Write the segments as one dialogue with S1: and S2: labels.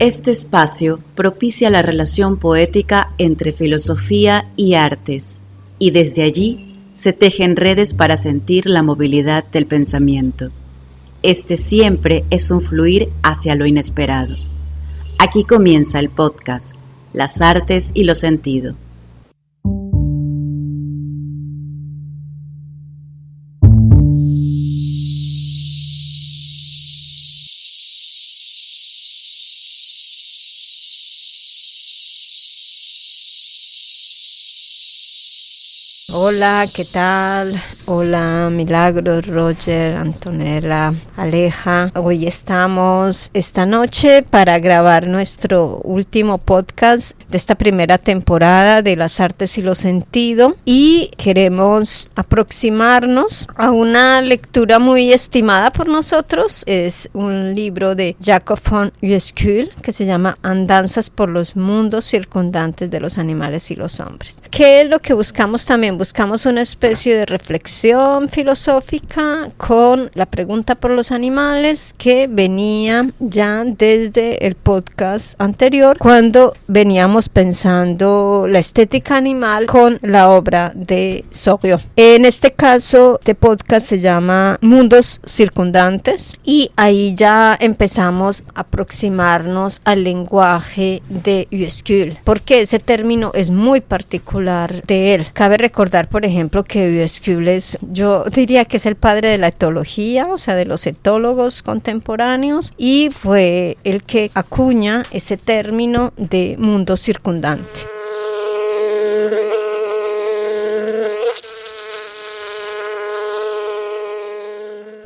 S1: Este espacio propicia la relación poética entre filosofía y artes, y desde allí se tejen redes para sentir la movilidad del pensamiento. Este siempre es un fluir hacia lo inesperado. Aquí comienza el podcast, Las Artes y lo Sentido.
S2: Hola, ¿qué tal? Hola, Milagros, Roger, Antonella, Aleja. Hoy estamos esta noche para grabar nuestro último podcast de esta primera temporada de Las Artes y lo Sentido, y queremos aproximarnos a una lectura muy estimada por nosotros. Es un libro de Jacob von Uexküll que se llama Andanzas por los mundos circundantes de los animales y los hombres. ¿Qué es lo que buscamos también? Buscamos una especie de reflexión filosófica con la pregunta por los animales que venía ya desde el podcast anterior, cuando veníamos pensando la estética animal con la obra de Soriot. En este caso, este podcast se llama Mundos Circundantes, y ahí ya empezamos a aproximarnos al lenguaje de Uexküll, porque ese término es muy particular de él. Cabe recordar, por ejemplo, que Uexküll yo diría que es el padre de la etología, o sea, de los etólogos contemporáneos, y fue el que acuña ese término de mundo circundante.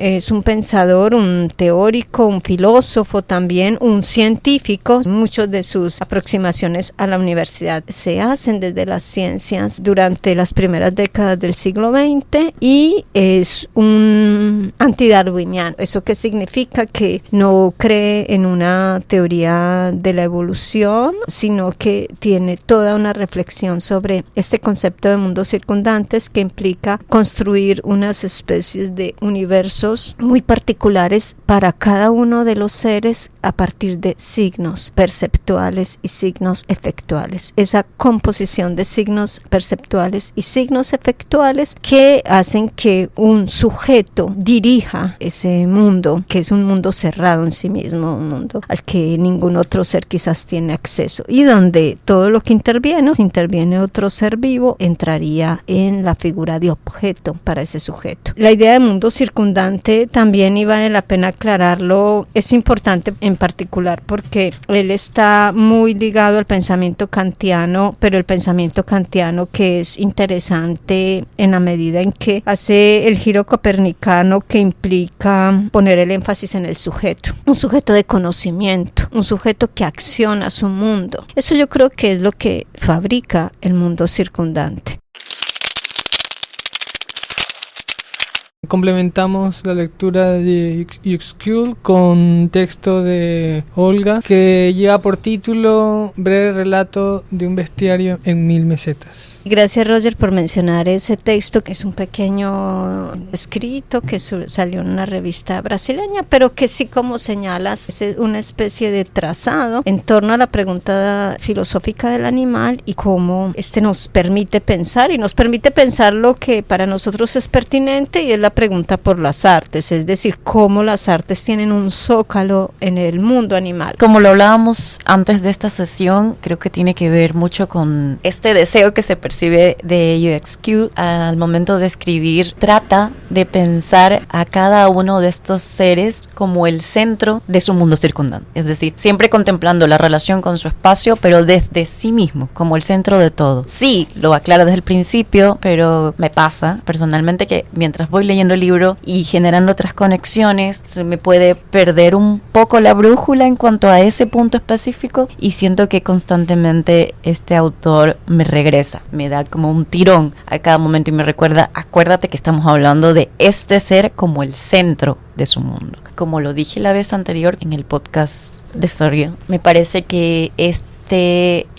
S2: Es un pensador, un teórico, un filósofo también, un científico. Muchas de sus aproximaciones a la universidad se hacen desde las ciencias durante las primeras décadas del siglo XX, y es un antidarwiniano. ¿Eso qué significa? Que no cree en una teoría de la evolución, sino que tiene toda una reflexión sobre este concepto de mundos circundantes, que implica construir unas especies de universos muy particulares para cada uno de los seres a partir de signos perceptuales y signos efectuales. Esa composición de signos perceptuales y signos efectuales que hacen que un sujeto dirija ese mundo, que es un mundo cerrado en sí mismo, un mundo al que ningún otro ser quizás tiene acceso, y donde todo lo que interviene otro ser vivo, entraría en la figura de objeto para ese sujeto. La idea de mundo circundante también, y vale la pena aclararlo, es importante en particular porque él está muy ligado al pensamiento kantiano, pero el pensamiento kantiano que es interesante en la medida en que hace el giro copernicano, que implica poner el énfasis en el sujeto, un sujeto de conocimiento, un sujeto que acciona su mundo. Eso yo creo que es lo que fabrica el mundo circundante.
S3: Complementamos la lectura de Uexküll con texto de Olga, que lleva por título Breve relato de un bestiario en 1000 mesetas.
S2: Gracias, Roger, por mencionar ese texto, que es un pequeño escrito que salió en una revista brasileña, pero que sí, como señalas, es una especie de trazado en torno a la pregunta filosófica del animal y cómo nos permite pensar, y nos permite pensar lo que para nosotros es pertinente, y es la pregunta por las artes, es decir, cómo las artes tienen un zócalo en el mundo animal.
S1: Como lo hablábamos antes de esta sesión, creo que tiene que ver mucho con este deseo que se percibe de Uexküll al momento de escribir. Trata de pensar a cada uno de estos seres como el centro de su mundo circundante, es decir, siempre contemplando la relación con su espacio, pero desde sí mismo, como el centro de todo. Sí, lo aclara desde el principio, pero me pasa personalmente que mientras voy leyendo el libro y generando otras conexiones, se me puede perder un poco la brújula en cuanto a ese punto específico, y siento que constantemente este autor me regresa, me da como un tirón a cada momento y me recuerda, acuérdate que estamos hablando de este ser como el centro de su mundo. Como lo dije la vez anterior en el podcast de Soriot, me parece que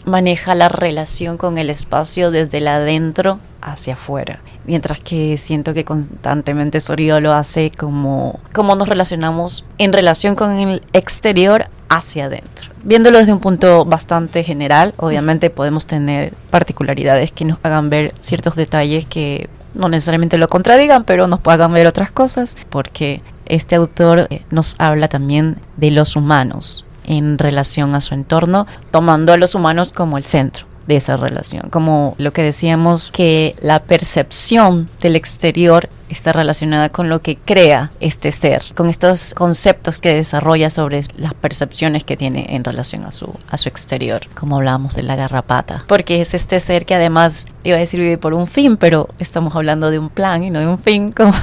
S1: maneja la relación con el espacio desde el adentro hacia afuera, mientras que siento que constantemente Sorío lo hace como nos relacionamos en relación con el exterior hacia adentro. Viéndolo desde un punto bastante general, obviamente podemos tener particularidades que nos hagan ver ciertos detalles que no necesariamente lo contradigan, pero nos hagan ver otras cosas, porque este autor nos habla también de los humanos en relación a su entorno, tomando a los humanos como el centro de esa relación, como lo que decíamos, que la percepción del exterior está relacionada con lo que crea este ser, con estos conceptos que desarrolla sobre las percepciones que tiene en relación a su exterior, como hablábamos de la garrapata, porque es este ser que además, iba a decir vive por un fin, pero estamos hablando de un plan y no de un fin, como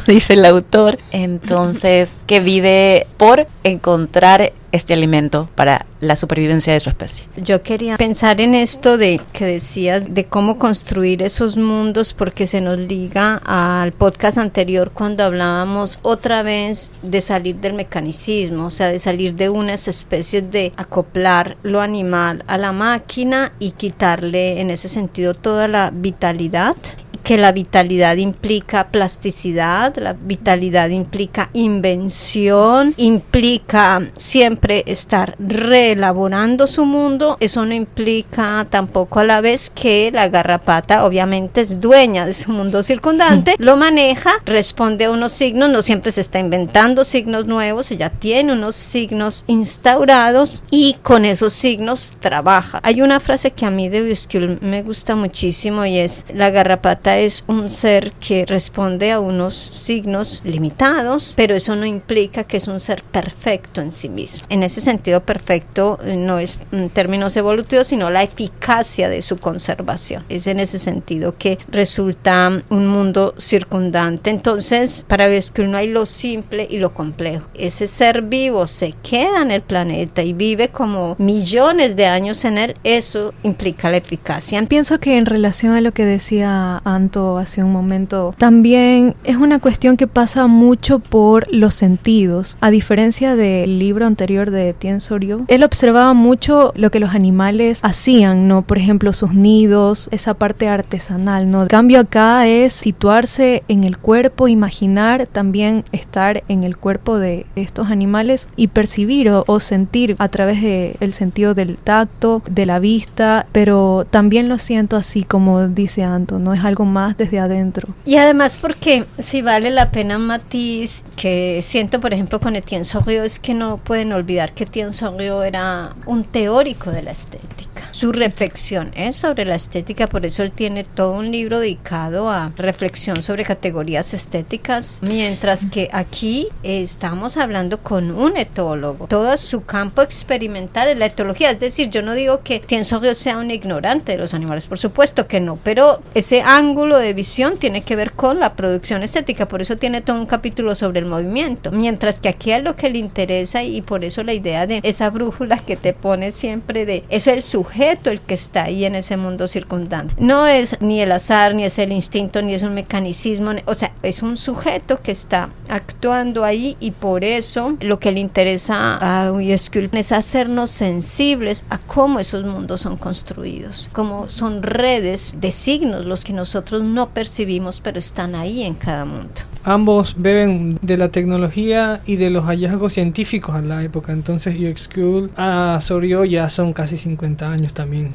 S1: dice el autor, entonces que vive por encontrar este alimento para la supervivencia de su especie.
S2: Yo quería pensar en esto de que decías de cómo construir esos mundos, porque se nos liga al podcast anterior cuando hablábamos otra vez de salir del mecanicismo, o sea, de salir de unas especies de acoplar lo animal a la máquina y quitarle en ese sentido toda la vitalidad, que la vitalidad implica plasticidad, la vitalidad implica invención, implica siempre estar reelaborando su mundo. Eso no implica tampoco a la vez que la garrapata obviamente es dueña de su mundo circundante, lo maneja, responde a unos signos, no siempre se está inventando signos nuevos, ella tiene unos signos instaurados y con esos signos trabaja. Hay una frase que a mí de Uexküll me gusta muchísimo y es: la garrapata es un ser que responde a unos signos limitados, pero eso no implica que es un ser perfecto en sí mismo. En ese sentido, perfecto no es en términos evolutivos, sino la eficacia de su conservación. Es en ese sentido que resulta un mundo circundante. Entonces, para Uexküll no hay lo simple y lo complejo. Ese ser vivo se queda en el planeta y vive como millones de años en él. Eso implica la eficacia.
S4: Pienso que en relación a lo que decía Anto hace un momento, también es una cuestión que pasa mucho por los sentidos. A diferencia del libro anterior de Tien Soryo, él observaba mucho lo que los animales hacían, ¿no? Por ejemplo, sus nidos, esa parte artesanal, ¿no? En cambio acá es situarse en el cuerpo, imaginar también estar en el cuerpo de estos animales y percibir o sentir a través del sentido del tacto, de la vista, pero también lo siento así como dice Anto, no es algo más desde adentro.
S2: Y además porque si vale la pena un matiz que siento por ejemplo con Etienne Soryo, es que no pueden olvidar que Etienne Soryo era un teórico de la estética. Su reflexión es sobre la estética, por eso él tiene todo un libro dedicado a reflexión sobre categorías estéticas, mientras que aquí estamos hablando con un etólogo. Todo su campo experimental es la etología, es decir, yo no digo que Etienne Soryo sea un ignorante de los animales, por supuesto que no, pero ese ángulo de visión tiene que ver con la producción estética, por eso tiene todo un capítulo sobre el movimiento, mientras que aquí es lo que le interesa y por eso la idea de esa brújula que te pone siempre de es el sujeto el que está ahí en ese mundo circundante, no es ni el azar, ni es el instinto, ni es un mecanismo, o sea, es un sujeto que está actuando ahí y por eso lo que le interesa a Uexküll es hacernos sensibles a cómo esos mundos son construidos, cómo son redes de signos los que nosotros no percibimos pero están ahí en cada mundo.
S3: Ambos beben de la tecnología y de los hallazgos científicos a la época, entonces Uexküll a Soryo ya son casi 50 años también.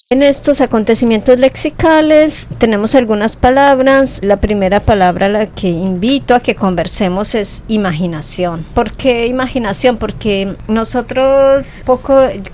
S2: En estos acontecimientos lexicales tenemos algunas palabras. La primera palabra a la que invito a que conversemos es imaginación. ¿Por qué imaginación? Porque nosotros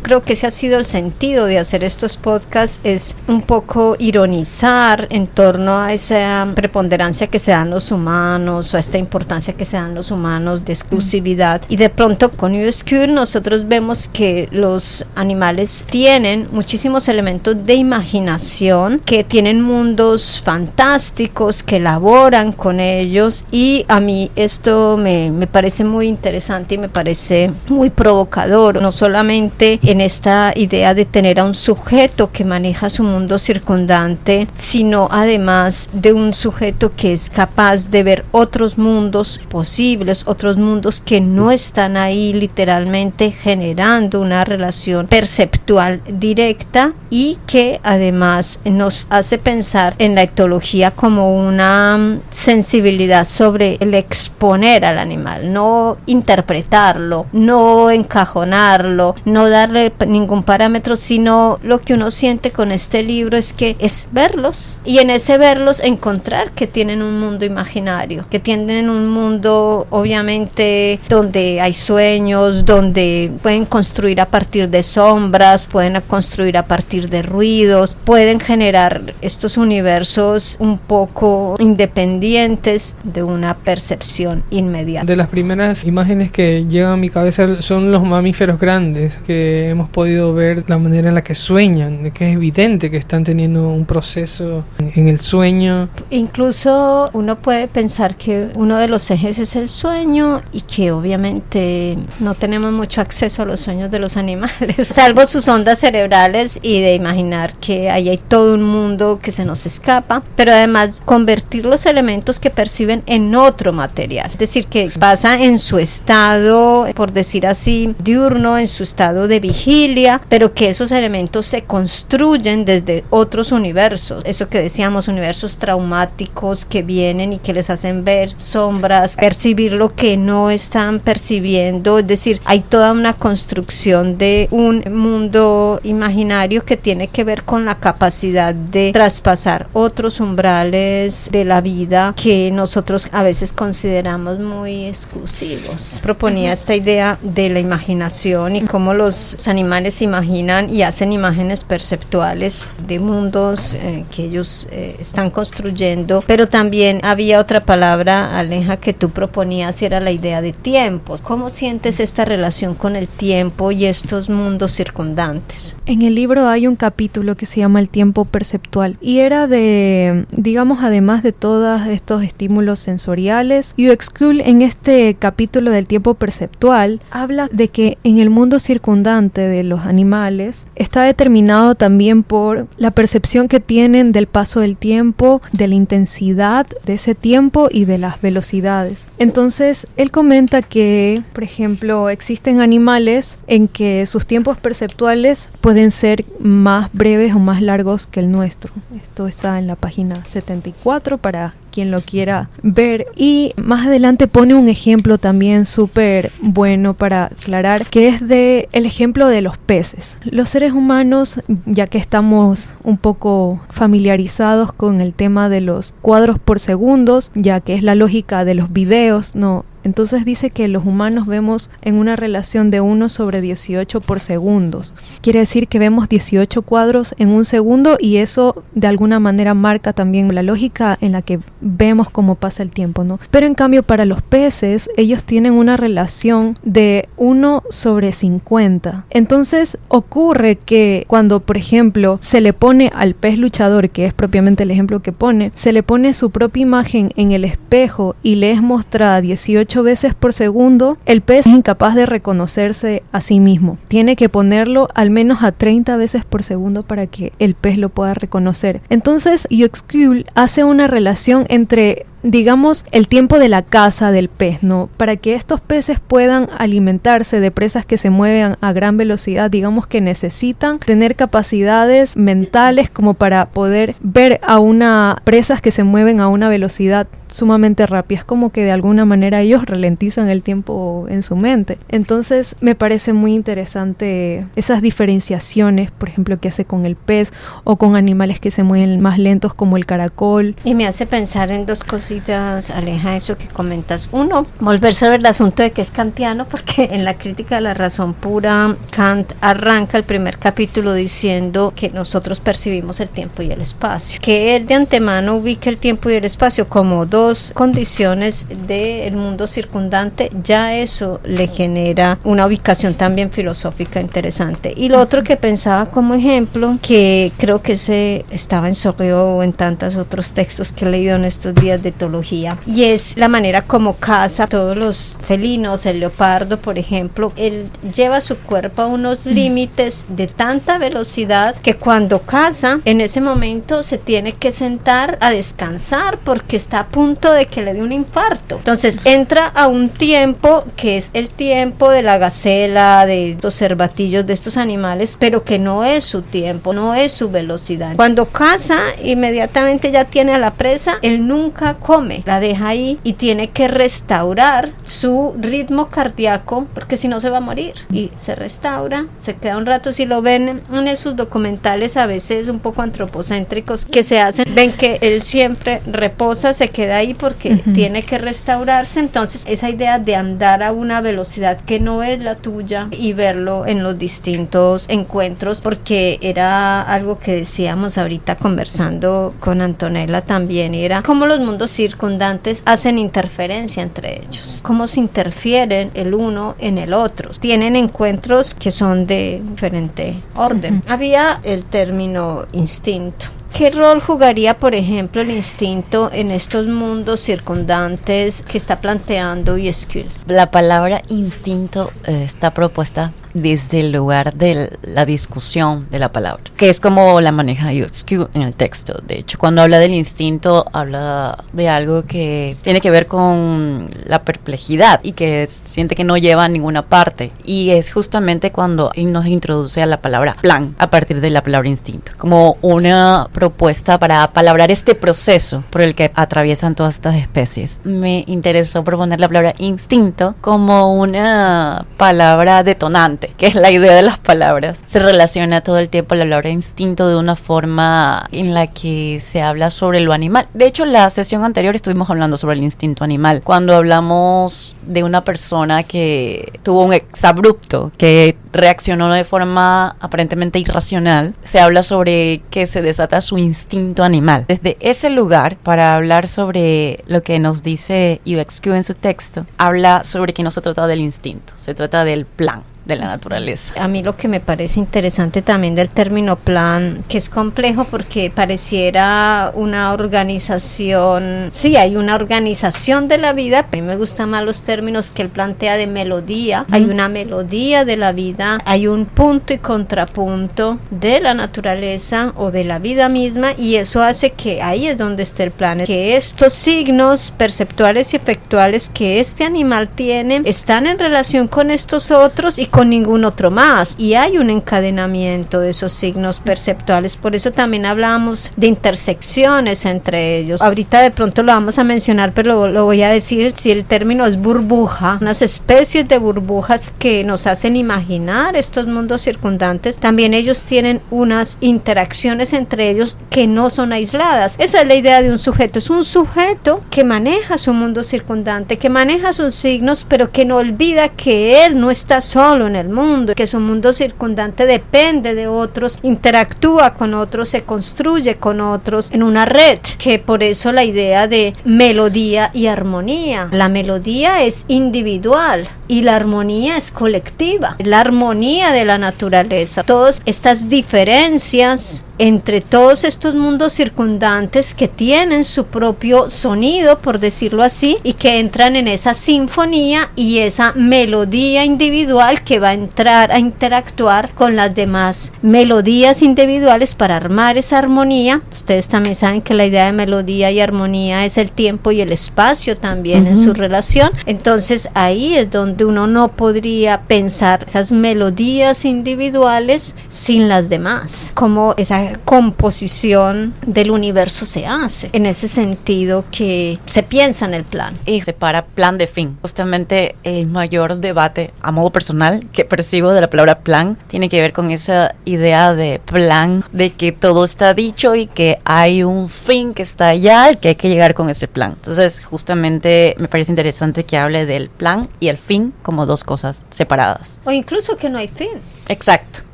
S2: creo que ese ha sido el sentido de hacer estos podcasts, es un poco ironizar en torno a esa preponderancia que se dan los humanos o a esta importancia que se dan los humanos de exclusividad. Y de pronto con Uexküll nosotros vemos que los animales tienen muchísimos elementos elementos de imaginación, que tienen mundos fantásticos, que elaboran con ellos, y a mí esto me parece muy interesante y me parece muy provocador, no solamente en esta idea de tener a un sujeto que maneja su mundo circundante, sino además de un sujeto que es capaz de ver otros mundos posibles, otros mundos que no están ahí literalmente generando una relación perceptual directa, y que además nos hace pensar en la etología como una sensibilidad sobre el exponer al animal, no interpretarlo, no encajonarlo, no darle ningún parámetro, sino lo que uno siente con este libro es que es verlos, y en ese verlos encontrar que tienen un mundo imaginario, que tienen un mundo obviamente donde hay sueños, donde pueden construir a partir de sombras, pueden construir a partir de ruidos, pueden generar estos universos un poco independientes de una percepción inmediata.
S3: De las primeras imágenes que llegan a mi cabeza son los mamíferos grandes, que hemos podido ver la manera en la que sueñan, que es evidente que están teniendo un proceso en el sueño.
S2: Incluso uno puede pensar que uno de los ejes es el sueño, y que obviamente no tenemos mucho acceso a los sueños de los animales, salvo sus ondas cerebrales, y de imaginar que ahí hay todo un mundo que se nos escapa, pero además convertir los elementos que perciben en otro material, es decir, que pasa en su estado, por decir así, diurno, en su estado de vigilia, pero que esos elementos se construyen desde otros universos, eso que decíamos, universos traumáticos que vienen y que les hacen ver sombras, percibir lo que no están percibiendo, es decir, hay toda una construcción de un mundo imaginario que tiene que ver con la capacidad de traspasar otros umbrales de la vida que nosotros a veces consideramos muy exclusivos. Proponía esta idea de la imaginación y cómo los animales imaginan y hacen imágenes perceptuales de mundos que ellos están construyendo, pero también había otra palabra, Aleja, que tú proponías, y era la idea de tiempo. ¿Cómo sientes esta relación con el tiempo y estos mundos circundantes?
S4: En el libro hay un capítulo que se llama El tiempo perceptual, y era de, digamos, además de todos estos estímulos sensoriales, Uexküll en este capítulo del tiempo perceptual habla de que en el mundo circundante de los animales está determinado también por la percepción que tienen del paso del tiempo, de la intensidad de ese tiempo y de las velocidades. Entonces él comenta que, por ejemplo, existen animales en que sus tiempos perceptuales pueden ser más breves o más largos que el nuestro. Esto está en la página 74 para quien lo quiera ver, y más adelante pone un ejemplo también súper bueno para aclarar, que es el ejemplo de los peces. Los seres humanos, ya que estamos un poco familiarizados con el tema de los cuadros por segundos, ya que es la lógica de los videos, ¿no? Entonces dice que los humanos vemos en una relación de 1/18 por segundos. Quiere decir que vemos 18 cuadros en un segundo, y eso de alguna manera marca también la lógica en la que vemos cómo pasa el tiempo, ¿no? Pero en cambio para los peces, ellos tienen una relación de 1/50. Entonces ocurre que cuando, por ejemplo, se le pone al pez luchador, que es propiamente el ejemplo que pone, se le pone su propia imagen en el espejo y le es mostrada 18 veces por segundo, el pez es incapaz de reconocerse a sí mismo. Tiene que ponerlo al menos a 30 veces por segundo para que el pez lo pueda reconocer. Entonces Uexküll hace una relación entre, digamos, el tiempo de la caza del pez, ¿no? Para que estos peces puedan alimentarse de presas que se mueven a gran velocidad, digamos que necesitan tener capacidades mentales como para poder ver a una presas que se mueven a una velocidad sumamente rápida. Es como que de alguna manera ellos ralentizan el tiempo en su mente. Entonces me parece muy interesante esas diferenciaciones, por ejemplo, que hace con el pez o con animales que se mueven más lentos como el caracol.
S2: Y me hace pensar en dos cositas, Aleja, eso que comentas. Uno, volver sobre el asunto de que es kantiano, porque en la crítica de la razón pura, Kant arranca el primer capítulo diciendo que nosotros percibimos el tiempo y el espacio, que él de antemano ubica el tiempo y el espacio como dos dos condiciones del mundo circundante, ya eso le genera una ubicación también filosófica interesante. Y lo otro que pensaba como ejemplo, que creo que se estaba en Sorrió o en tantos otros textos que he leído en estos días de etología, y es la manera como caza todos los felinos. El leopardo, por ejemplo, él lleva su cuerpo a unos límites de tanta velocidad que cuando caza, en ese momento se tiene que sentar a descansar porque está a punto de que le dé un infarto. Entonces entra a un tiempo que es el tiempo de la gacela, de los cervatillos, de estos animales, pero que no es su tiempo, no es su velocidad. Cuando caza, inmediatamente ya tiene a la presa, él nunca come, la deja ahí y tiene que restaurar su ritmo cardíaco porque si no se va a morir, y se restaura, se queda un rato. Si lo ven en esos documentales a veces un poco antropocéntricos que se hacen, ven que él siempre reposa, se queda ahí porque tiene que restaurarse. Entonces esa idea de andar a una velocidad que no es la tuya y verlo en los distintos encuentros, porque era algo que decíamos ahorita conversando con Antonella también, era cómo los mundos circundantes hacen interferencia entre ellos, cómo se interfieren el uno en el otro, tienen encuentros que son de diferente orden. Había el término instinto. ¿Qué rol jugaría, por ejemplo, el instinto en estos mundos circundantes que está planteando Uexküll?
S1: La palabra instinto está propuesta desde el lugar de la discusión de la palabra, que es como la maneja Uexküll en el texto. De hecho, cuando habla del instinto, habla de algo que tiene que ver con la perplejidad y que siente que no lleva a ninguna parte. Y es justamente cuando nos introduce a la palabra plan a partir de la palabra instinto, como una propuesta para palabrar este proceso por el que atraviesan todas estas especies. Me interesó proponer la palabra instinto como una palabra detonante, que es la idea de las palabras. Se relaciona todo el tiempo la palabra instinto de una forma en la que se habla sobre lo animal. De hecho, la sesión anterior estuvimos hablando sobre el instinto animal, cuando hablamos de una persona que tuvo un exabrupto, que reaccionó de forma aparentemente irracional. Se habla sobre que se desata su instinto animal. Desde ese lugar, para hablar sobre lo que nos dice Uexküll en su texto, habla sobre que no se trata del instinto, se trata del plan de la naturaleza.
S2: A mí lo que me parece interesante también del término plan, que es complejo porque pareciera una organización, sí, hay una organización de la vida. A mí me gustan más los términos que él plantea de melodía. Hay una melodía de la vida, hay un punto y contrapunto de la naturaleza o de la vida misma, y eso hace que ahí es donde esté el plan, que estos signos perceptuales y efectuales que este animal tiene están en relación con estos otros y con ningún otro más, y hay un encadenamiento de esos signos perceptuales. Por eso también hablamos de intersecciones entre ellos. Ahorita de pronto lo vamos a mencionar, pero lo voy a decir, si el término es burbuja, unas especies de burbujas que nos hacen imaginar estos mundos circundantes, también ellos tienen unas interacciones entre ellos que no son aisladas. Esa es la idea de un sujeto, es un sujeto que maneja su mundo circundante, que maneja sus signos, pero que no olvida que él no está solo en el mundo, que su mundo circundante depende de otros, interactúa con otros, se construye con otros en una red, que por eso la idea de melodía y armonía. La melodía es individual y la armonía es colectiva, la armonía de la naturaleza. Todas estas diferencias entre todos estos mundos circundantes que tienen su propio sonido, por decirlo así, y que entran en esa sinfonía y esa melodía individual que va a entrar a interactuar con las demás melodías individuales para armar esa armonía. Ustedes también saben que la idea de melodía y armonía es el tiempo y el espacio también en su relación. Entonces ahí es donde uno no podría pensar esas melodías individuales sin las demás, como esa composición del universo se hace. En ese sentido que se piensa en el plan.
S1: Y separa plan de fin. Justamente el mayor debate a modo personal que percibo de la palabra plan tiene que ver con esa idea de plan, de que todo está dicho y que hay un fin que está allá al que hay que llegar con ese plan. Entonces justamente me parece interesante que hable del plan y el fin como dos cosas separadas.
S2: O incluso que no hay fin.
S1: Exacto,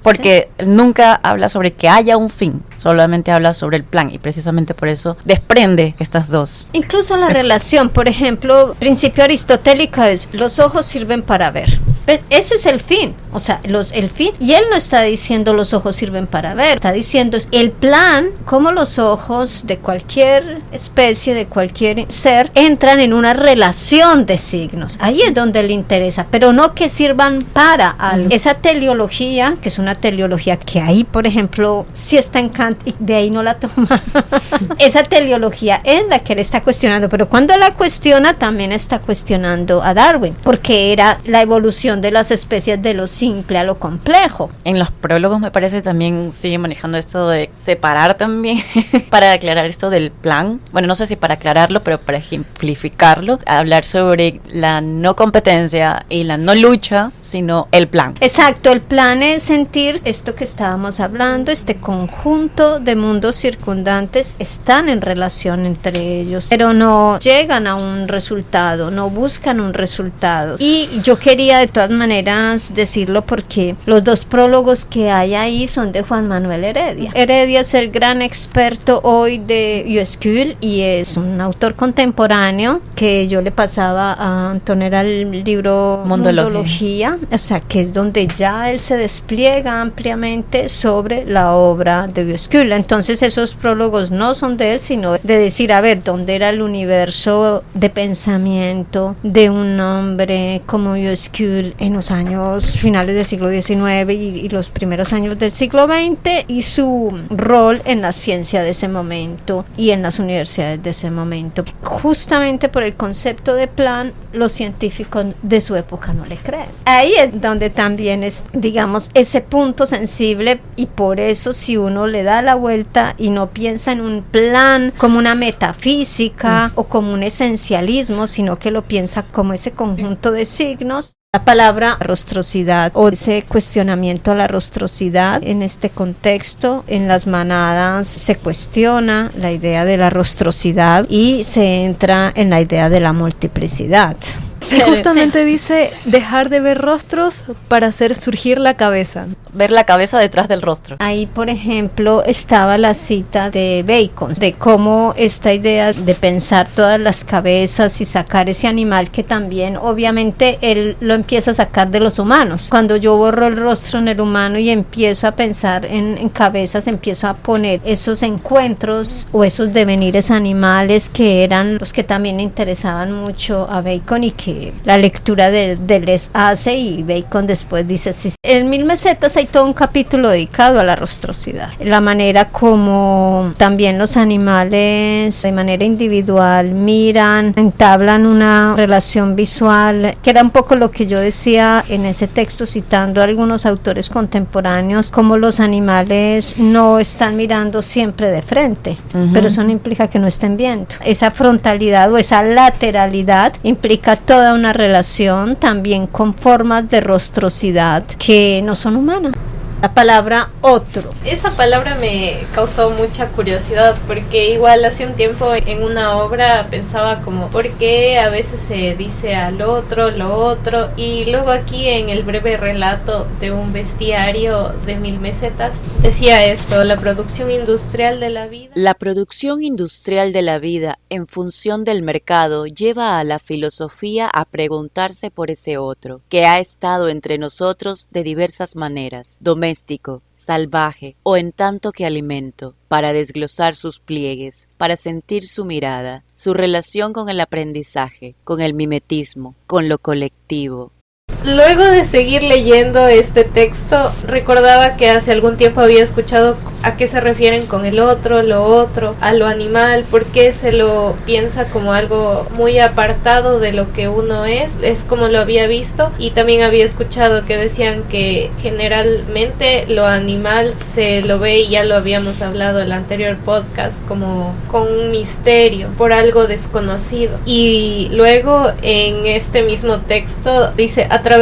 S1: porque nunca habla sobre que haya un fin, solamente habla sobre el plan, y precisamente por eso desprende estas dos.
S2: Incluso la relación, por ejemplo, principio aristotélico es: los ojos sirven para ver. Ese es el fin, o sea, el fin. Y él no está diciendo los ojos sirven para ver, está diciendo el plan, como los ojos de cualquier especie, de cualquier ser, entran en una relación de signos. Ahí es donde le interesa, pero no que sirvan para algo. Esa teleología, que es una teleología que ahí, por ejemplo, sí está en Kant y de ahí no la toma. Esa teleología es la que él está cuestionando, pero cuando la cuestiona también está cuestionando a Darwin, porque era la evolución de las especies de lo simple a lo complejo.
S1: En los prólogos me parece también sigue manejando esto de separar también para aclarar esto del plan. Bueno, no sé si para aclararlo, pero para ejemplificarlo, hablar sobre la no competencia y la no lucha, sino el plan.
S2: Exacto, el plan es sentir esto que estábamos hablando, este conjunto de mundos circundantes están en relación entre ellos, pero no llegan a un resultado, no buscan un resultado. Y yo quería de todas maneras decirlo porque los dos prólogos que hay ahí son de Juan Manuel Heredia. Heredia es el gran experto hoy de USQ y es un autor contemporáneo que yo le pasaba a Antonella el libro Mundología, o sea, que es donde ya él se despliega ampliamente sobre la obra de USQ. Entonces esos prólogos no son de él, sino de decir, a ver, ¿dónde era el universo de pensamiento de un hombre como USQ en los años finales del siglo XIX y los primeros años del siglo XX, y su rol en la ciencia de ese momento y en las universidades de ese momento? Justamente por el concepto de plan, los científicos de su época no le creen. Ahí es donde también es, digamos, ese punto sensible, y por eso si uno le da la vuelta y no piensa en un plan como una metafísica o como un esencialismo, sino que lo piensa como ese conjunto de signos. La palabra rostrosidad o ese cuestionamiento a la rostrosidad en este contexto, en las manadas se cuestiona la idea de la rostrosidad y se entra en la idea de la multiplicidad.
S4: Y justamente dice dejar de ver rostros para hacer surgir la cabeza.
S1: Ver la cabeza detrás del rostro.
S2: Ahí, por ejemplo, estaba la cita de Bacon, de cómo esta idea de pensar todas las cabezas y sacar ese animal que también, obviamente, él lo empieza a sacar de los humanos. Cuando yo borro el rostro en el humano y empiezo a pensar en cabezas, empiezo a poner esos encuentros o esos devenires animales que eran los que también interesaban mucho a Bacon y que la lectura de Les hace, y Bacon después dice, sí, en 1000 mesetas hay todo un capítulo dedicado a la rostrosidad, la manera como también los animales de manera individual miran, entablan una relación visual, que era un poco lo que yo decía en ese texto citando a algunos autores contemporáneos, como los animales no están mirando siempre de frente, pero eso no implica que no estén viendo. Esa frontalidad o esa lateralidad implica toda una relación también con formas de rostrosidad que no son humanas. La palabra otro.
S5: Esa palabra me causó mucha curiosidad porque igual hace un tiempo en una obra pensaba como ¿por qué a veces se dice al otro, lo otro? Y luego aquí en el breve relato de un bestiario de 1000 mesetas decía esto: la producción industrial de la vida.
S6: La producción industrial de la vida en función del mercado lleva a la filosofía a preguntarse por ese otro, que ha estado entre nosotros de diversas maneras, doméstico, salvaje o en tanto que alimento, para desglosar sus pliegues, para sentir su mirada, su relación con el aprendizaje, con el mimetismo, con lo colectivo.
S5: Luego de seguir leyendo este texto, recordaba que hace algún tiempo había escuchado a qué se refieren con el otro, lo otro, a lo animal, porque se lo piensa como algo muy apartado de lo que uno es como lo había visto, y también había escuchado que decían que generalmente lo animal se lo ve, y ya lo habíamos hablado en el anterior podcast, como con un misterio, por algo desconocido. Y luego en este mismo texto dice a través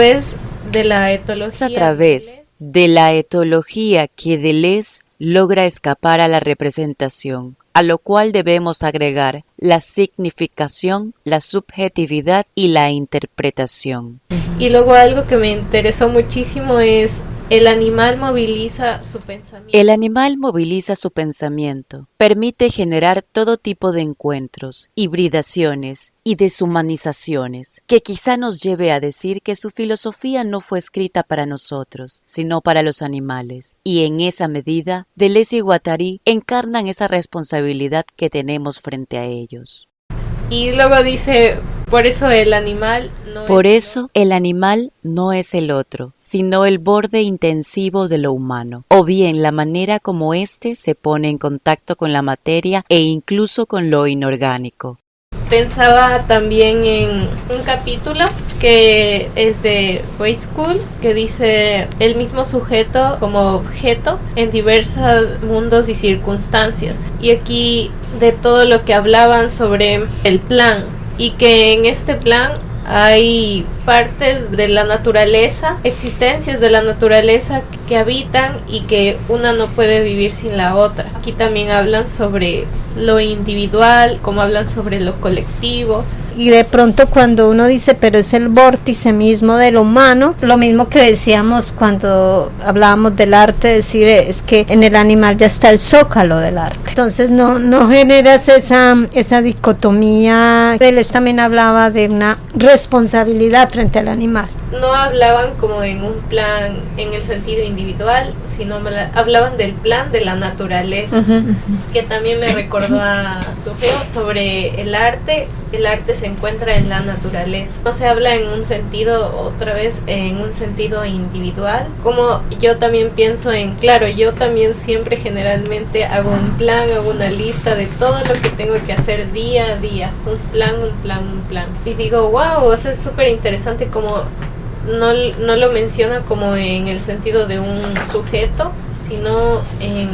S5: de la etología.
S6: Es a través de la etología que Deleuze logra escapar a la representación, a lo cual debemos agregar la significación, la subjetividad y la interpretación.
S5: Y luego algo que me interesó muchísimo es el animal moviliza su pensamiento.
S6: El animal moviliza su pensamiento, permite generar todo tipo de encuentros, hibridaciones y deshumanizaciones, que quizá nos lleve a decir que su filosofía no fue escrita para nosotros, sino para los animales, y en esa medida, Deleuze y Guattari encarnan esa responsabilidad que tenemos frente a ellos.
S5: Y luego dice, por eso el animal
S6: no es el otro, sino el borde intensivo de lo humano, o bien la manera como éste se pone en contacto con la materia e incluso con lo inorgánico.
S5: Pensaba también en un capítulo que es de Way School, que dice el mismo sujeto como objeto en diversos mundos y circunstancias. Y aquí de todo lo que hablaban sobre el plan, y que en este plan hay partes de la naturaleza, existencias de la naturaleza que habitan y que una no puede vivir sin la otra. Aquí también hablan sobre lo individual, como hablan sobre lo colectivo.
S2: Y de pronto cuando uno dice, pero es el vórtice mismo de lo humano, lo mismo que decíamos cuando hablábamos del arte, decir es que en el animal ya está el zócalo del arte. Entonces no generas esa dicotomía. Él también hablaba de una responsabilidad frente al animal.
S5: No hablaban como en un plan en el sentido individual, sino hablaban del plan de la naturaleza, que también me recordó a Sugeo sobre el arte. El arte se encuentra en la naturaleza. No se habla en un sentido, otra vez, en un sentido individual. Como yo también pienso en, claro, yo también siempre generalmente hago un plan, hago una lista de todo lo que tengo que hacer día a día. Un plan. Y digo, wow, eso es súper interesante como no lo menciona como en el sentido de un sujeto, sino en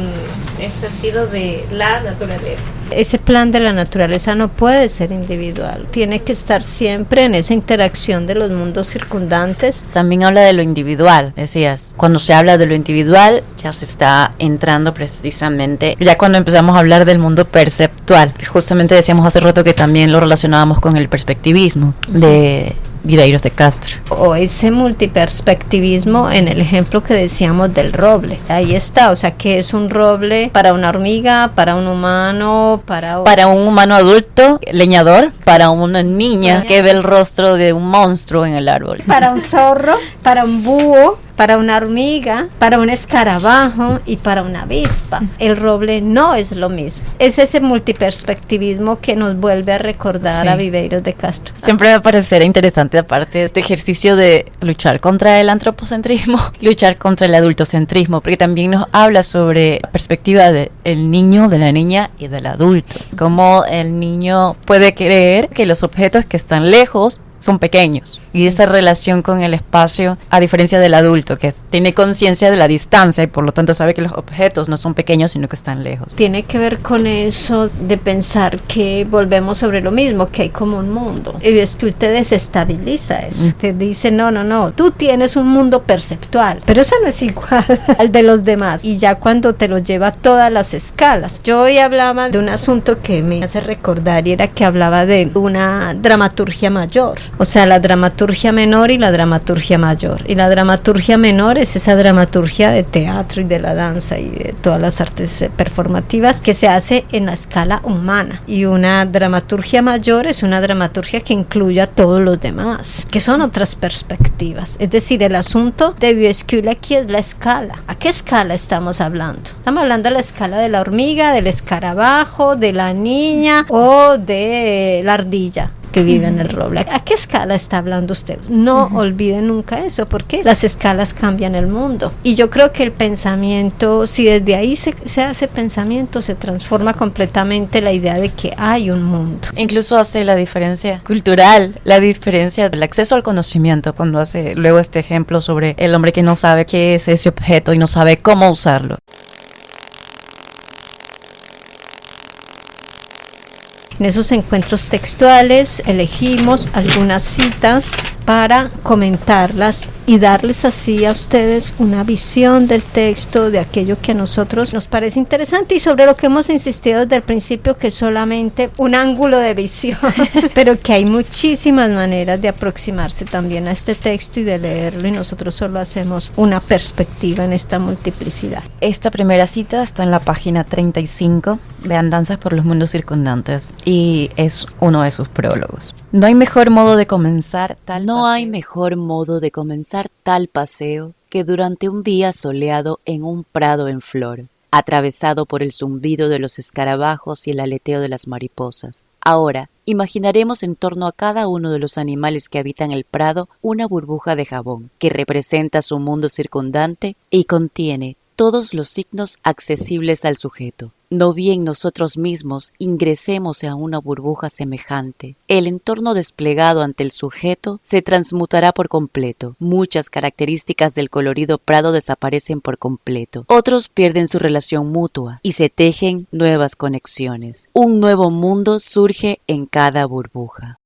S5: el sentido de la naturaleza.
S2: Ese plan de la naturaleza no puede ser individual, tiene que estar siempre en esa interacción de los mundos circundantes.
S1: También habla de lo individual, decías. Cuando se habla de lo individual, ya se está entrando precisamente, ya cuando empezamos a hablar del mundo perceptual. Justamente decíamos hace rato que también lo relacionábamos con el perspectivismo de Viveiros de Castro.
S2: O ese multiperspectivismo en el ejemplo que decíamos del roble. Ahí está, o sea, que es un roble para una hormiga, para un humano, para
S1: un humano adulto, leñador, para una niña que ve el rostro de un monstruo en el árbol.
S2: Para un zorro, para un búho, para una hormiga, para un escarabajo y para una avispa. El roble no es lo mismo. Es ese multiperspectivismo que nos vuelve a recordar a Viveiros de Castro.
S1: Siempre me parecerá interesante, aparte de este ejercicio de luchar contra el antropocentrismo, luchar contra el adultocentrismo, porque también nos habla sobre la perspectiva del niño, de la niña y del adulto. Cómo el niño puede creer que los objetos que están lejos son pequeños, y esa relación con el espacio, a diferencia del adulto que tiene conciencia de la distancia y por lo tanto sabe que los objetos no son pequeños sino que están lejos.
S2: Tiene que ver con eso de pensar que volvemos sobre lo mismo, que hay como un mundo, y es que usted desestabiliza eso, te dice no, tú tienes un mundo perceptual, pero eso no es igual al de los demás, y ya cuando te lo lleva a todas las escalas. Yo hoy hablaba de un asunto que me hace recordar, y era que hablaba de una dramaturgia mayor. O sea, la dramaturgia menor y la dramaturgia mayor. Y la dramaturgia menor es esa dramaturgia de teatro y de la danza y de todas las artes performativas que se hace en la escala humana. Y una dramaturgia mayor es una dramaturgia que incluye a todos los demás, que son otras perspectivas. Es decir, el asunto de Vieux aquí es la escala. ¿A qué escala estamos hablando? Estamos hablando de la escala de la hormiga, del escarabajo, de la niña o de la ardilla que vive en el roble. ¿A qué escala está hablando usted? No olvide nunca eso, porque las escalas cambian el mundo. Y yo creo que el pensamiento, si desde ahí se hace pensamiento, se transforma completamente la idea de que hay un mundo.
S1: Incluso hace la diferencia cultural, la diferencia del acceso al conocimiento, cuando hace luego este ejemplo sobre el hombre que no sabe qué es ese objeto y no sabe cómo usarlo. En esos encuentros textuales elegimos algunas citas
S2: para comentarlas y darles así a ustedes una visión del texto, de aquello que a nosotros nos parece interesante y sobre lo que hemos insistido desde el principio, que es solamente un ángulo de visión, pero que hay muchísimas maneras de aproximarse también a este texto y de leerlo, y nosotros solo hacemos una perspectiva en esta multiplicidad.
S1: Esta primera cita está en la página 35 de Andanzas por los mundos circundantes y es uno de sus prólogos. No hay mejor modo de comenzar tal
S6: paseo que durante un día soleado en un prado en flor, atravesado por el zumbido de los escarabajos y el aleteo de las mariposas. Ahora, imaginaremos en torno a cada uno de los animales que habitan el prado una burbuja de jabón, que representa su mundo circundante y contiene todos los signos accesibles al sujeto. No bien nosotros mismos ingresemos a una burbuja semejante, el entorno desplegado ante el sujeto se transmutará por completo. Muchas características del colorido prado desaparecen por completo. Otros pierden su relación mutua y se tejen nuevas conexiones. Un nuevo mundo surge en cada burbuja.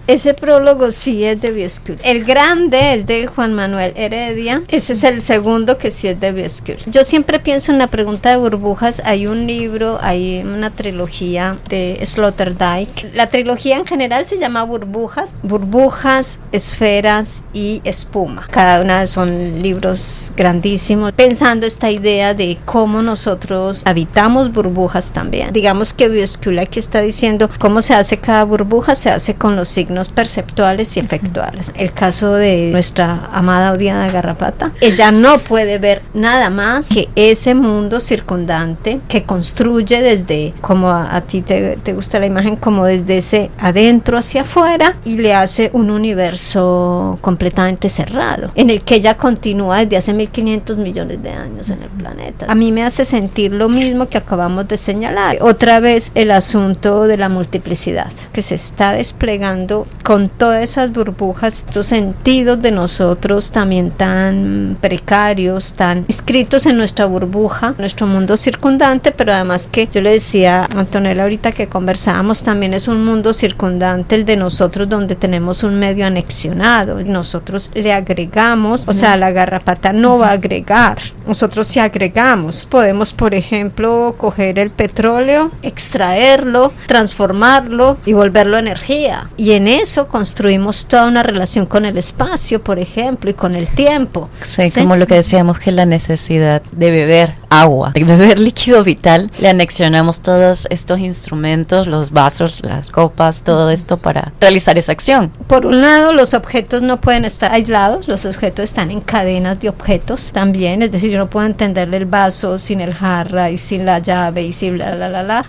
S2: Ese prólogo sí es de Viescul. El grande es de Juan Manuel Heredia. Ese es el segundo que sí es de Viescul. Yo siempre pienso en la pregunta de burbujas. Hay un libro, hay una trilogía de Sloterdijk. La trilogía en general se llama Burbujas, Esferas y Espuma. Cada una son libros grandísimos, pensando esta idea de cómo nosotros habitamos burbujas también. Digamos que Viescul aquí está diciendo cómo se hace cada burbuja, se hace con los signos perceptuales y efectuales. El caso de nuestra amada odiada garrapata, ella no puede ver nada más que ese mundo circundante que construye desde, como a ti te gusta la imagen, como desde ese adentro hacia afuera, y le hace un universo completamente cerrado, en el que ella continúa desde hace 1500 millones de años en el planeta. A mí me hace sentir lo mismo que acabamos de señalar. Otra vez el asunto de la multiplicidad que se está desplegando con todas esas burbujas, estos sentidos de nosotros también tan precarios, tan inscritos en nuestra burbuja, nuestro mundo circundante, pero además que yo le decía a Antonella ahorita que conversábamos, también es un mundo circundante el de nosotros, donde tenemos un medio anexionado, nosotros le agregamos, o sea, la garrapata no va a agregar, nosotros sí agregamos. Podemos, por ejemplo, coger el petróleo, extraerlo, transformarlo y volverlo energía, y en eso construimos toda una relación con el espacio, por ejemplo, y con el tiempo.
S1: Sí, como lo que decíamos, que la necesidad de beber agua, de beber líquido vital, le anexionamos todos estos instrumentos, los vasos, las copas, todo esto para realizar esa acción.
S2: Por un lado, los objetos no pueden estar aislados, los objetos están en cadenas de objetos también, es decir, yo no puedo entenderle el vaso sin el jarra y sin la llave y sin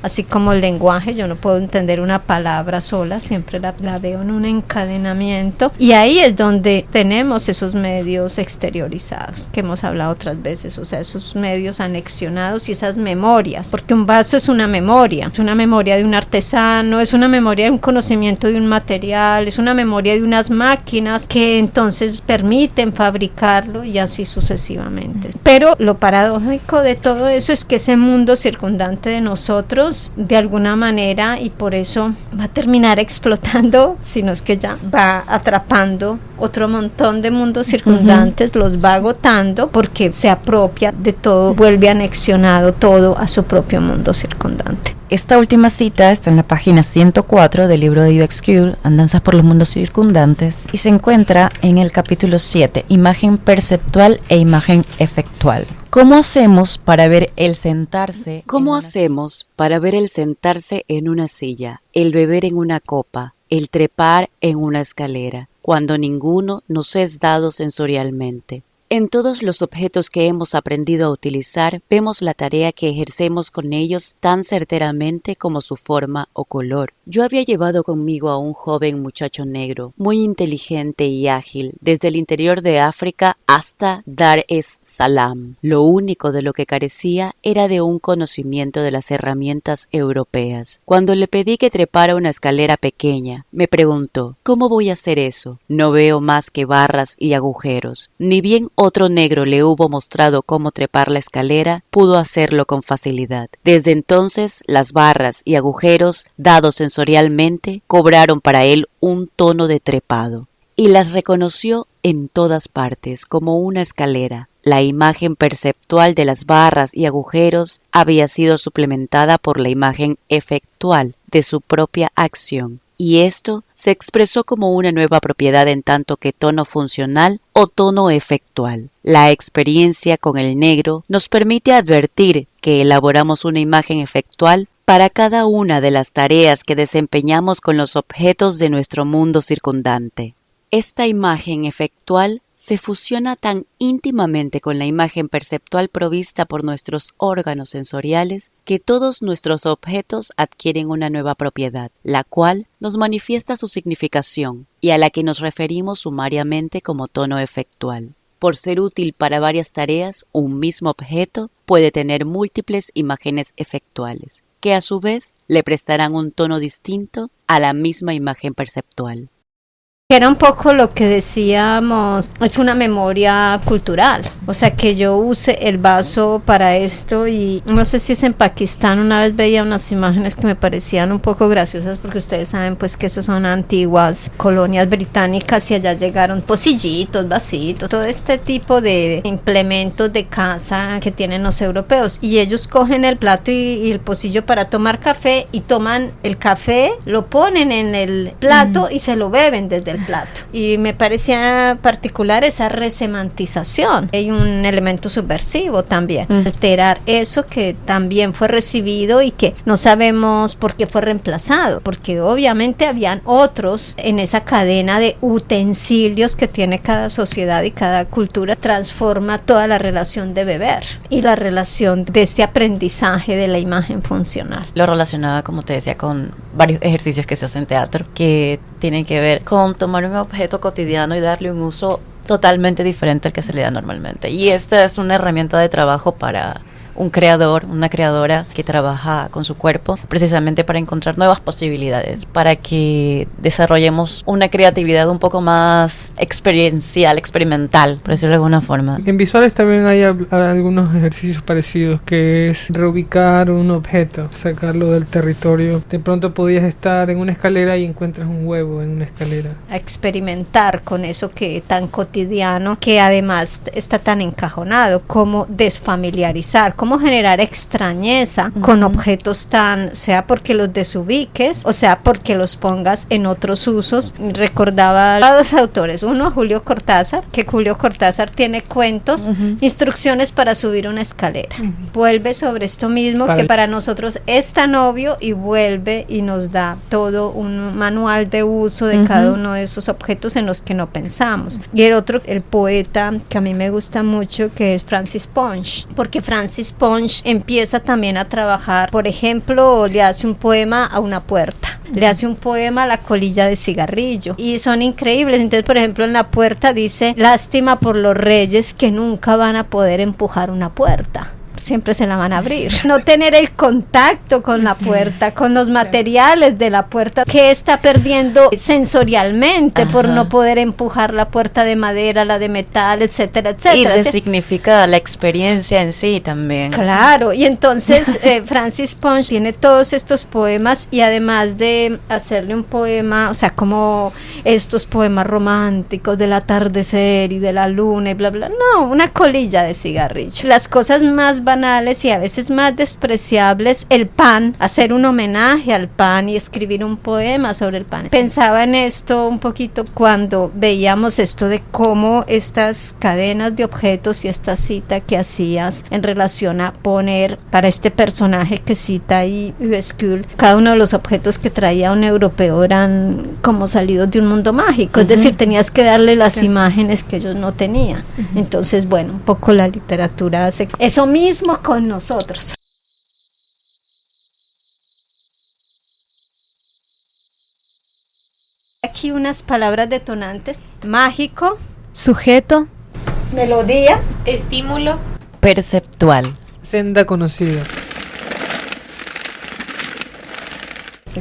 S2: así como el lenguaje, yo no puedo entender una palabra sola, siempre la veo en un encadenamiento, y ahí es donde tenemos esos medios exteriorizados que hemos hablado otras veces, o sea, esos medios anexionados y esas memorias, porque un vaso es una memoria de un artesano, es una memoria de un conocimiento de un material, es una memoria de unas máquinas que entonces permiten fabricarlo y así sucesivamente. Pero lo paradójico de todo eso es que ese mundo circundante de nosotros, de alguna manera, y por eso va a terminar explotando, si no es que ya va atrapando otro montón de mundos circundantes, los va agotando porque se apropia de todo, vuelve anexionado todo a su propio mundo circundante.
S1: Esta última cita está en la página 104 del libro de Uexcule, Andanzas por los mundos circundantes, y se encuentra en el capítulo 7, Imagen perceptual e imagen efectual. ¿Cómo hacemos para ver el sentarse?
S6: ¿Cómo hacemos para ver el sentarse en una silla, el beber en una copa, el trepar en una escalera, cuando ninguno nos es dado sensorialmente? En todos los objetos que hemos aprendido a utilizar, vemos la tarea que ejercemos con ellos tan certeramente como su forma o color. Yo había llevado conmigo a un joven muchacho negro, muy inteligente y ágil, desde el interior de África hasta Dar es Salaam. Lo único de lo que carecía era de un conocimiento de las herramientas europeas. Cuando le pedí que trepara una escalera pequeña, me preguntó, ¿cómo voy a hacer eso? No veo más que barras y agujeros. Ni bien otro negro le hubo mostrado cómo trepar la escalera, pudo hacerlo con facilidad. Desde entonces, las barras y agujeros, dados sensorialmente, cobraron para él un tono de trepado. y las reconoció en todas partes como una escalera. La imagen perceptual de las barras y agujeros había sido suplementada por la imagen efectual de su propia acción, y esto se expresó como una nueva propiedad en tanto que tono funcional o tono efectual. La experiencia con el negro nos permite advertir que elaboramos una imagen efectual para cada una de las tareas que desempeñamos con los objetos de nuestro mundo circundante. Esta imagen efectual se fusiona tan íntimamente con la imagen perceptual provista por nuestros órganos sensoriales que todos nuestros objetos adquieren una nueva propiedad, la cual nos manifiesta su significación y a la que nos referimos sumariamente como tono efectual. Por ser útil para varias tareas, un mismo objeto puede tener múltiples imágenes efectuales, que a su vez le prestarán un tono distinto a la misma imagen perceptual.
S2: Era un poco lo que decíamos, es una memoria cultural, o sea que yo use el vaso para esto, y no sé si es en Pakistán, una vez veía unas imágenes que me parecían un poco graciosas porque ustedes saben pues que esas son antiguas colonias británicas y allá llegaron pocillitos, vasitos, todo este tipo de implementos de casa que tienen los europeos, y ellos cogen el plato y el pocillo para tomar café y toman el café, lo ponen en el plato y se lo beben desde el plato, y me parecía particular esa resemantización. Hay un elemento subversivo también, alterar eso que también fue recibido y que no sabemos por qué fue reemplazado, porque obviamente habían otros en esa cadena de utensilios que tiene cada sociedad y cada cultura. Transforma toda la relación de beber y la relación de este aprendizaje de la imagen funcional.
S1: Lo relacionaba, como te decía, con varios ejercicios que se hacen en teatro que tienen que ver con tomar un objeto cotidiano y darle un uso totalmente diferente al que se le da normalmente. Y esta es una herramienta de trabajo para un creador, una creadora que trabaja con su cuerpo, precisamente para encontrar nuevas posibilidades, para que desarrollemos una creatividad un poco más experiencial, experimental, por decirlo de alguna forma.
S3: En visuales también hay algunos ejercicios parecidos, que es reubicar un objeto, sacarlo del territorio. De pronto podías estar en una escalera y encuentras un huevo en una escalera.
S2: A experimentar con eso que tan cotidiano, que además está tan encajonado, como desfamiliarizar, cómo generar extrañeza con objetos tan, sea porque los desubiques o sea porque los pongas en otros usos. Recordaba a dos autores, uno Julio Cortázar, que Julio Cortázar tiene cuentos, instrucciones para subir una escalera, vuelve sobre esto mismo que para nosotros es tan obvio, y vuelve y nos da todo un manual de uso de cada uno de esos objetos en los que no pensamos. Y el otro, el poeta que a mí me gusta mucho, que es Francis Ponch, porque Francis Ponch empieza también a trabajar, por ejemplo, le hace un poema a una puerta, le hace un poema a la colilla de cigarrillo, y son increíbles. Entonces, por ejemplo, en la puerta dice: lástima por los reyes que nunca van a poder empujar una puerta, siempre se la van a abrir. No tener el contacto con la puerta, con los materiales de la puerta, que está perdiendo sensorialmente por no poder empujar la puerta de madera, la de metal, etcétera, etcétera.
S1: Y resignifica la experiencia en sí también.
S2: Claro, y entonces Francis Ponch tiene todos estos poemas, y además de hacerle un poema, o sea, como estos poemas románticos del atardecer y de la luna y bla, bla, no, una colilla de cigarrillo. Las cosas más banales y a veces más despreciables, el pan, hacer un homenaje al pan y escribir un poema sobre el pan. Pensaba en esto un poquito cuando veíamos esto de cómo estas cadenas de objetos y esta cita que hacías en relación a poner para este personaje que cita ahí Uexküll, cada uno de los objetos que traía un europeo eran como salidos de un mundo mágico, es decir, tenías que darle las imágenes que ellos no tenían. Entonces, bueno, un poco la literatura hace eso mismo con nosotros. Aquí unas palabras detonantes: mágico,
S4: sujeto,
S2: melodía,
S5: estímulo,
S1: Perceptual.
S3: Senda conocida.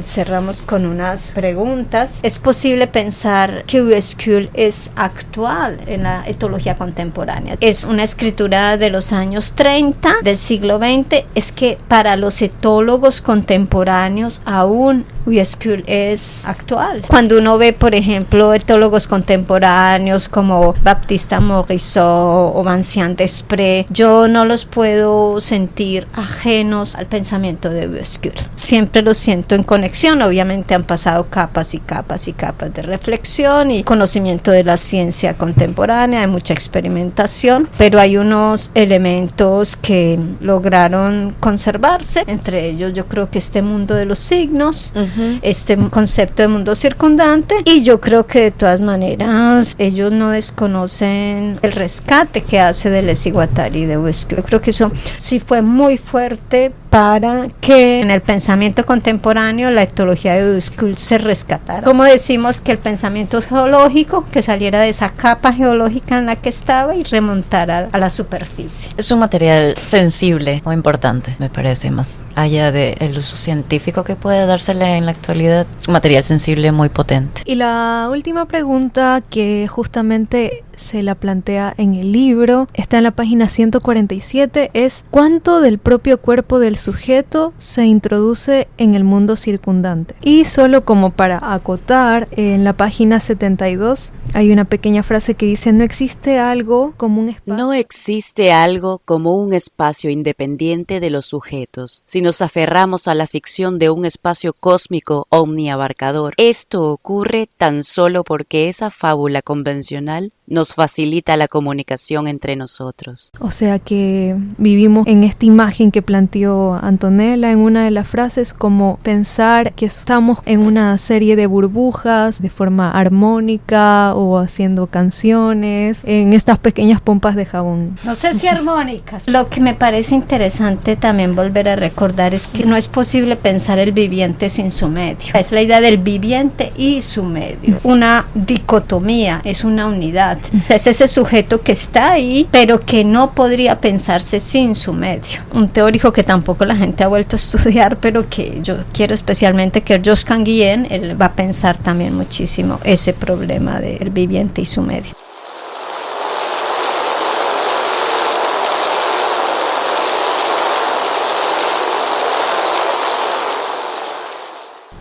S2: Cerramos con unas preguntas. ¿Es posible pensar que Uexküll es actual en la etología contemporánea? Es una escritura de los años 30 del siglo XX. Es que para los etólogos contemporáneos aún Uexküll es actual. Cuando uno ve, por ejemplo, etólogos contemporáneos como Baptista Morisot o Vincent Desprez, yo no los puedo sentir ajenos al pensamiento de Uexküll. Siempre los siento en conexión. Obviamente han pasado capas y capas y capas de reflexión y conocimiento de la ciencia contemporánea, hay mucha experimentación, pero hay unos elementos que lograron conservarse, entre ellos yo creo que este mundo de los signos, este concepto de mundo circundante, y yo creo que de todas maneras ellos no desconocen el rescate que hace Deleuze y Guattari de Uexküll. Yo creo que eso sí fue muy fuerte para que en el pensamiento contemporáneo la etología de Uexküll se rescatara. Como decimos que el pensamiento geológico, que saliera de esa capa geológica en la que estaba y remontara a la superficie.
S1: Es un material sensible, muy importante, me parece, más allá del uso científico que puede dársele en la actualidad. Es un material sensible muy potente.
S4: Y la última pregunta, que justamente se la plantea en el libro, está en la página 147, es ¿cuánto del propio cuerpo del sujeto se introduce en el mundo circundante? Y solo como para acotar, en la página 72 hay una pequeña frase que dice: no existe algo como un espacio.
S6: No existe algo como un espacio independiente de los sujetos. Si nos aferramos a la ficción de un espacio cósmico omniabarcador, esto ocurre tan solo porque esa fábula convencional nos facilita la comunicación entre nosotros.
S4: O sea que vivimos en esta imagen que planteó Antonella en una de las frases, como pensar que estamos en una serie de burbujas de forma armónica o haciendo canciones en estas pequeñas pompas de jabón.
S2: No sé si armónicas. Lo que me parece interesante también volver a recordar es que no es posible pensar el viviente sin su medio. Es la idea del viviente y su medio. Una dicotomía, es una unidad. Es ese sujeto que está ahí, pero que no podría pensarse sin su medio. Un teórico que tampoco la gente ha vuelto a estudiar, pero que yo quiero especialmente, que Georges Canguilhem, él va a pensar también muchísimo ese problema del viviente y su medio.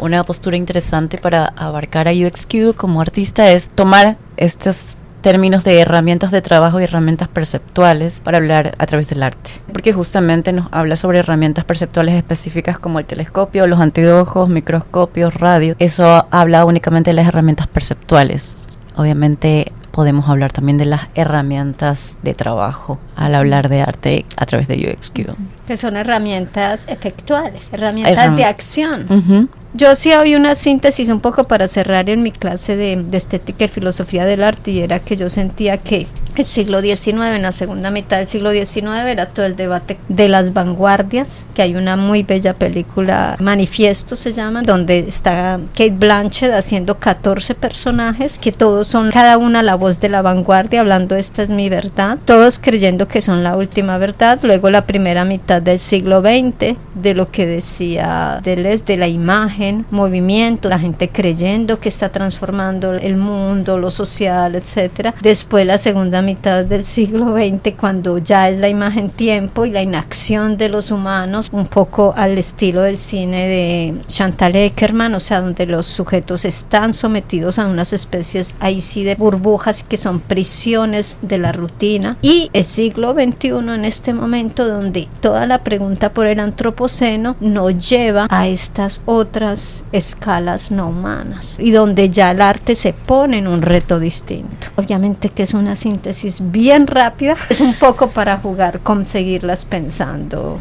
S1: Una postura interesante para abarcar a Uexküll como artista es tomar estos términos de herramientas de trabajo y herramientas perceptuales para hablar a través del arte, porque justamente nos habla sobre herramientas perceptuales específicas como el telescopio, los anteojos, microscopios, radio. Eso habla únicamente de las herramientas perceptuales. Obviamente podemos hablar también de las herramientas de trabajo al hablar de arte a través de Uexküll,
S2: que son herramientas efectuales, herramientas de acción.
S1: Yo
S2: sí había una síntesis un poco para cerrar en mi clase de estética y filosofía del arte, y era que yo sentía que el siglo XIX, en la segunda mitad del siglo XIX, era todo el debate de las vanguardias, que hay una muy bella película, Manifiesto se llama, donde está Kate Blanchett haciendo 14 personajes, que todos son cada una la voz de la vanguardia, hablando esta es mi verdad, todos creyendo que son la última verdad. Luego la primera mitad del siglo XX, de lo que decía Deleuze, de la imagen, movimiento, la gente creyendo que está transformando el mundo, lo social, etcétera. Después la segunda mitad del siglo XX, cuando ya es la imagen tiempo y la inacción de los humanos, un poco al estilo del cine de Chantal Eckermann, o sea, donde los sujetos están sometidos a unas especies ahí sí de burbujas que son prisiones de la rutina. Y el siglo XXI, en este momento donde toda la pregunta por el antropoceno nos lleva a estas otras escalas no humanas y donde ya el arte se pone en un reto distinto. Obviamente que es una síntesis bien rápida, es un poco para jugar con seguirlas pensando.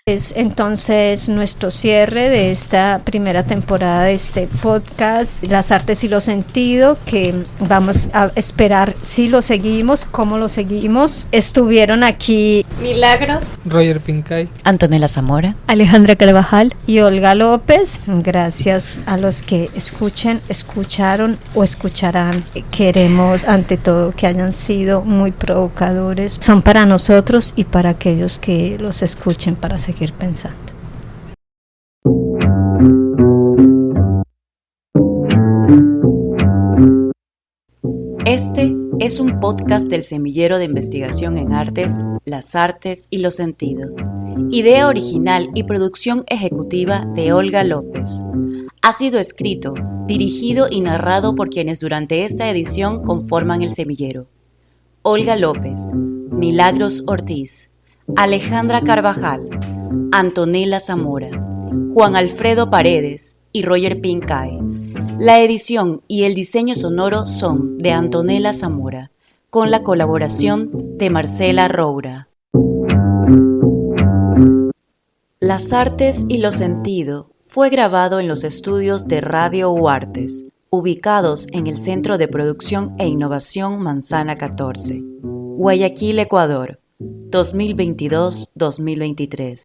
S2: Es entonces nuestro cierre de esta primera temporada de este podcast, Las Artes y los Sentidos, que vamos a esperar si lo seguimos, cómo lo seguimos. Estuvieron aquí
S5: Milagros,
S3: Roger Pincay,
S1: Antonella Zamora,
S4: Alejandra Carvajal
S2: y Olga López. Gracias a los que escucharon o escucharán. Queremos ante todo que hayan sido muy provocadores. Son para nosotros y para aquellos que los escuchen para seguir pensando.
S6: Este es un podcast del Semillero de Investigación en Artes, las Artes y los Sentidos. Idea original y producción ejecutiva de Olga López. Ha sido escrito, dirigido y narrado por quienes durante esta edición conforman el Semillero: Olga López, Milagros Ortiz, Alejandra Carvajal, Antonella Zamora, Juan Alfredo Paredes y Roger Pincay. La edición y el diseño sonoro son de Antonella Zamora, con la colaboración de Marcela Roura. Las Artes y los Sentidos fue grabado en los estudios de Radio UArtes, ubicados en el Centro de Producción e Innovación Manzana 14, Guayaquil, Ecuador, 2022-2023.